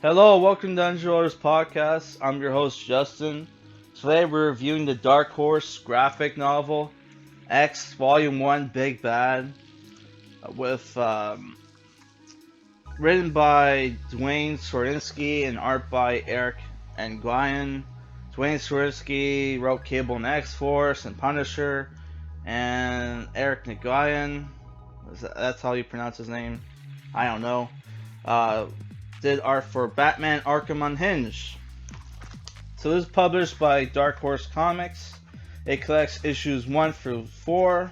Hello, welcome to Dungeon Rollers Podcast. I'm your host, Justin. Today we're reviewing the Dark Horse graphic novel, X Volume 1 Big Bad, with written by Dwayne Sorinsky and art by Eric and Guyan. Dwayne Sorinsky wrote Cable and X-Force and Punisher, and Eric Nguyen, that's how you pronounce his name? I don't know. Uh, did art for Batman Arkham Unhinged. So this is published by Dark Horse Comics. It collects issues 1 through 4.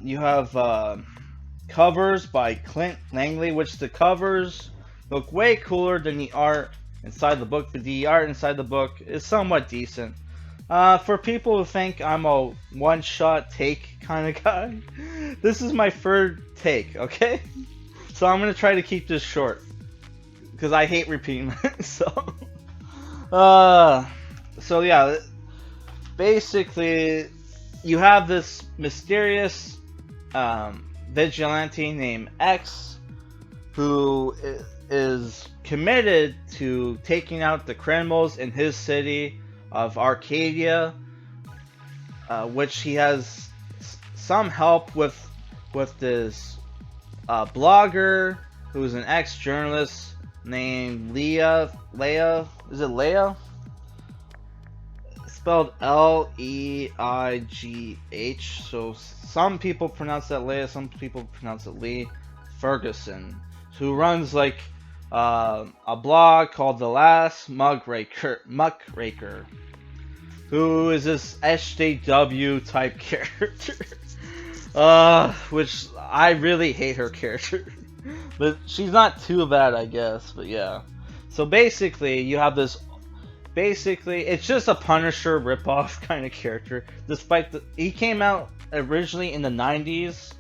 You have covers by Clint Langley, which the covers look way cooler than the art inside the book, but the art inside the book is somewhat decent. For people who think I'm a one-shot take kind of guy, this is my third take, okay? So I'm going to try to keep this short, because I hate repeating myself. So yeah, basically, you have this mysterious vigilante named X, who is committed to taking out the criminals in his city of Arcadia, which he has some help with this blogger who's an ex-journalist named Leah. Is it Leah? Spelled Leigh. So some people pronounce that Leah, some people pronounce it Lee Ferguson, who runs like a blog called The Last Muckraker, who is this SJW type character. Which I really hate her character. But she's not too bad, I guess. But yeah. So basically, you have this. Basically, it's just a Punisher ripoff kind of character. Despite he came out originally in the 90s.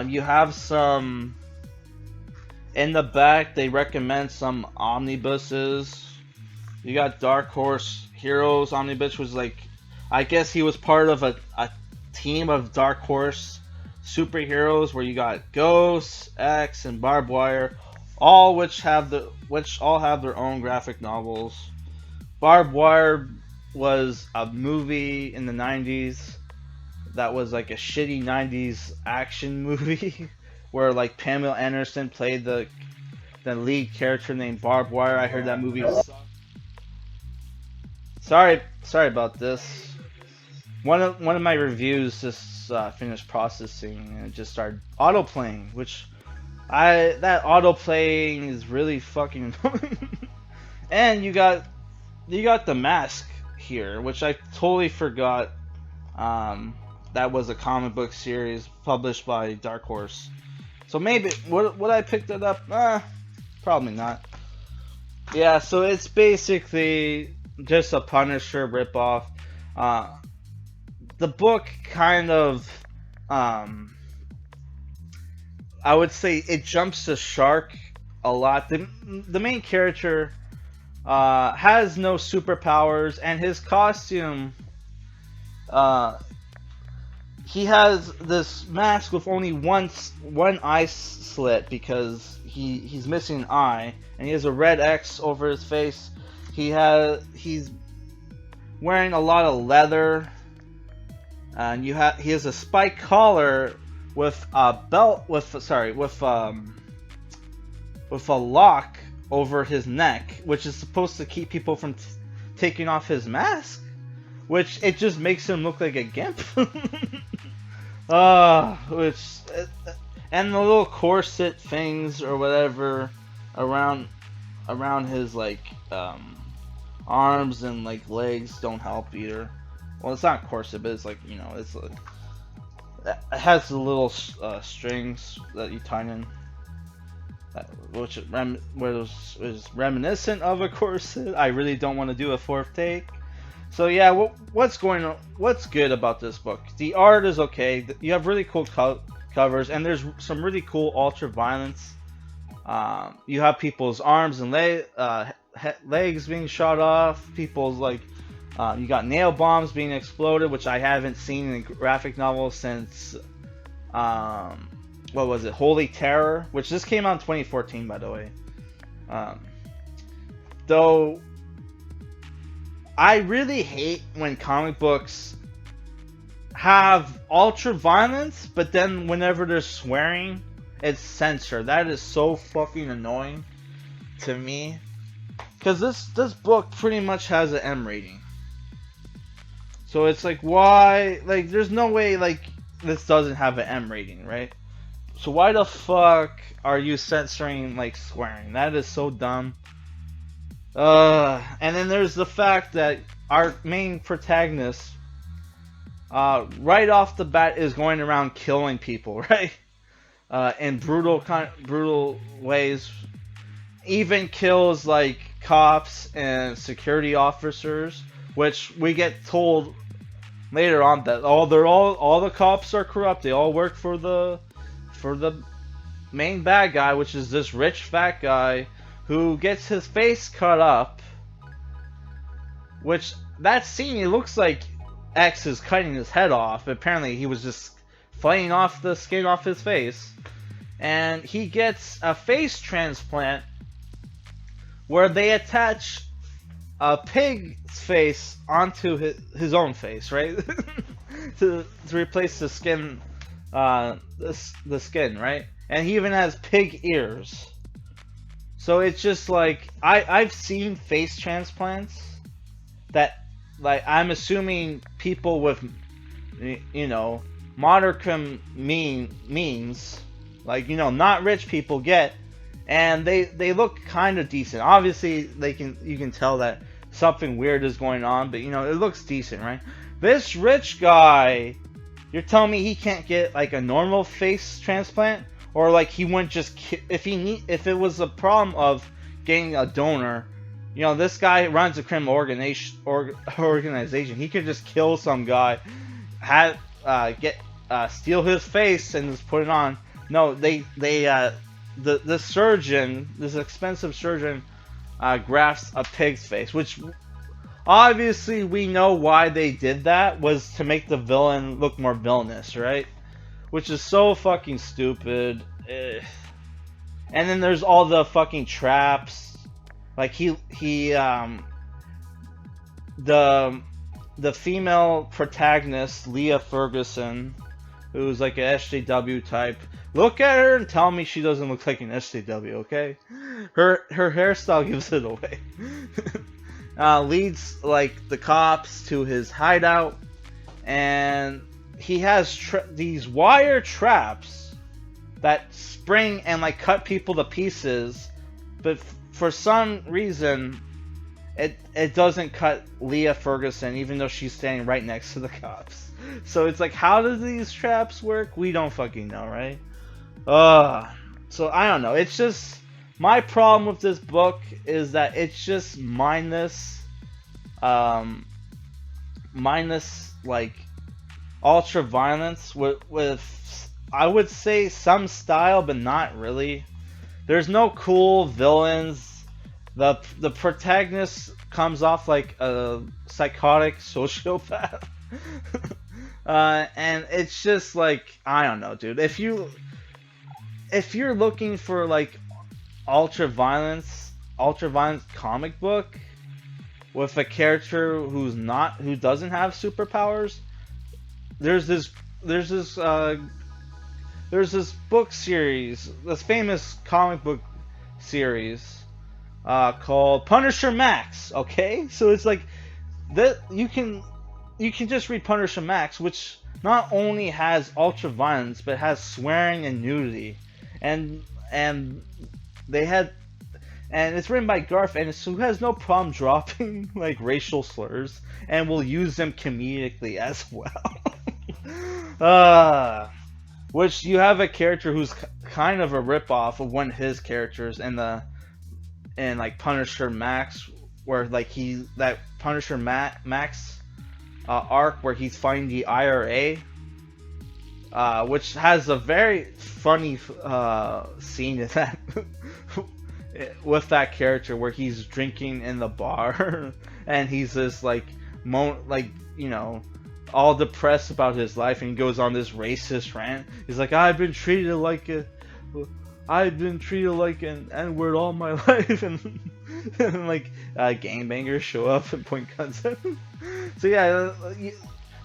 You have some. In the back, they recommend some omnibuses. You got Dark Horse Heroes omnibus, was like, I guess he was part of a team of Dark Horse superheroes where you got Ghost, X, and Barbed Wire, all which all have their own graphic novels. Barbed Wire was a movie in the 90s that was like a shitty 90s action movie where like Pamela Anderson played the lead character named Barbed Wire. I heard that movie sucked. Sorry about this. One of my reviews just finished processing and it just started autoplaying, which that autoplaying is really fucking annoying. And you got the mask here, which I totally forgot. That was a comic book series published by Dark Horse. So maybe would I pick that up? Probably not. Yeah, so it's basically just a Punisher ripoff. The book kind of, I would say it jumps the shark a lot. The main character has no superpowers, and his costume, he has this mask with only one eye slit because he's missing an eye, and he has a red X over his face. He's wearing a lot of leather. And he has a spike collar with a belt with a lock over his neck, which is supposed to keep people from taking off his mask, which it just makes him look like a gimp. And the little corset things or whatever around his like arms and like legs don't help either. Well, it's not corset, but it's like, you know, it's like, it has the little strings that you tie in, which is reminiscent of a corset. I really don't want to do a fourth take. So yeah, what's going on? What's good about this book? The art is okay. You have really cool covers, and there's some really cool ultra violence. You have people's arms and legs being shot off. People's like. You got nail bombs being exploded, which I haven't seen in a graphic novel since what was it, Holy Terror, which this came out in 2014, by the way. Um, though I really hate when comic books have ultra violence, but then whenever they're swearing, it's censored. That is so fucking annoying to me. Because this book pretty much has an M rating. So it's like, why? Like, there's no way, like, this doesn't have an M rating, right? So why the fuck are you censoring, like, swearing? That is so dumb. And then there's the fact that our main protagonist, right off the bat, is going around killing people, right? In brutal ways. Even kills like cops and security officers, which we get told later on that all the cops are corrupt. They all work for the main bad guy, which is this rich fat guy who gets his face cut up. Which that scene, it looks like X is cutting his head off. Apparently, he was just flaying off the skin off his face, and he gets a face transplant where they attach a pig's face onto his own face, right? to replace the skin, the skin, right? And he even has pig ears. So it's just like I've seen face transplants that, like, I'm assuming people with, you know, modicum means, like, you know, not rich people get. And they look kind of decent. Obviously, you can tell that something weird is going on, but you know, it looks decent, right? This rich guy, you're telling me he can't get like a normal face transplant, or like he wouldn't just if it was a problem of getting a donor, you know, this guy runs a criminal organization. He could just kill some guy, steal his face and just put it on. No, the surgeon, this expensive surgeon, grafts a pig's face, which obviously we know why they did that, was to make the villain look more villainous, right? Which is so fucking stupid. And then there's all the fucking traps, like the female protagonist, Leah Ferguson, who's like an SJW type. Look at her and tell me she doesn't look like an SJW, okay? Her hairstyle gives it away. Leads like the cops to his hideout, and he has these wire traps that spring and like cut people to pieces, but for some reason it doesn't cut Leah Ferguson, even though she's standing right next to the cops. So it's like, how do these traps work? We don't fucking know, right? So I don't know. It's just, my problem with this book is that it's just mindless like ultra violence with I would say some style, but not really. There's no cool villains. The protagonist comes off like a psychotic sociopath. And it's just like, I don't know, dude. If you're looking for like ultra violent comic book with a character who doesn't have superpowers, there's this book series, this famous comic book series called Punisher Max. Okay, so it's like that you can just read Punisher Max, which not only has ultra violence but has swearing and nudity, and it's written by Garth Ennis, who has no problem dropping like racial slurs and will use them comedically as well. Which you have a character who's kind of a ripoff of one of his characters in like Punisher Max, where like that Punisher Max arc where he's fighting the IRA, which has a very funny scene in that with that character where he's drinking in the bar and he's just like you know, all depressed about his life, and he goes on this racist rant. He's like, I've been treated like I've been treated like an N-word all my life, and like gangbangers show up and point guns at him. So yeah,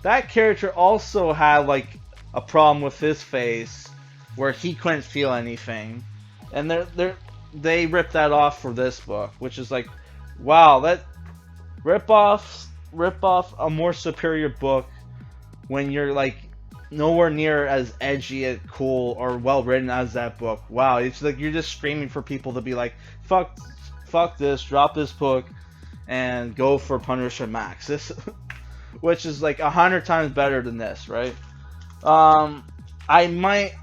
that character also had like a problem with his face, where he couldn't feel anything, and they ripped that off for this book, which is like, wow, that rip off a more superior book when you're like nowhere near as edgy and cool or well written as that book. Wow, it's like you're just screaming for people to be like, fuck this, drop this book, and go for Punisher Max. This, which is like 100 times better than this, right? I might,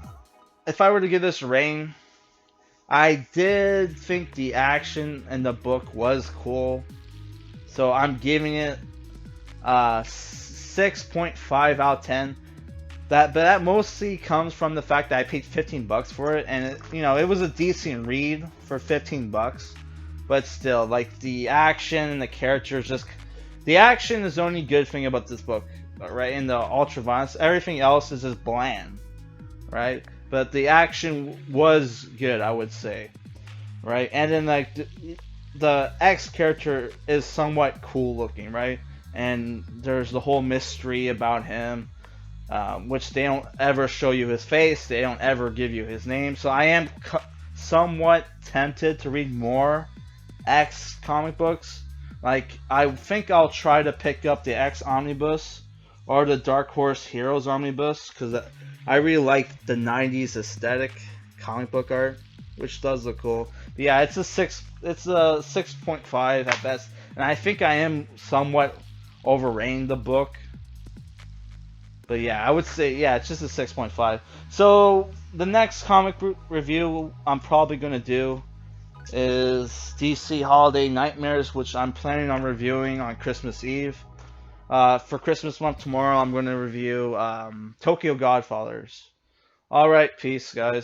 if I were to give this a rating, I did think the action in the book was cool, so I'm giving it 6.5 out of 10. But that mostly comes from the fact that I paid $15 for it, and it was a decent read for $15. But still, like the action and the characters, the action is the only good thing about this book, right? In the ultraviolence, everything else is just bland, right? But the action was good, I would say, right? And then like the X character is somewhat cool looking, right? And there's the whole mystery about him, which they don't ever show you his face, they don't ever give you his name. So I am somewhat tempted to read more X comic books. Like, I think I'll try to pick up the X Omnibus or the Dark Horse Heroes Omnibus, because I really like the 90s aesthetic comic book art, which does look cool. But yeah, it's a 6.5 at best, and I think I am somewhat overrating the book. But yeah, I would say, yeah, it's just a 6.5. So the next comic review I'm probably gonna do is DC Holiday Nightmares, which I'm planning on reviewing on Christmas Eve. For Christmas month tomorrow, I'm going to review Tokyo Godfathers. Alright, peace, guys.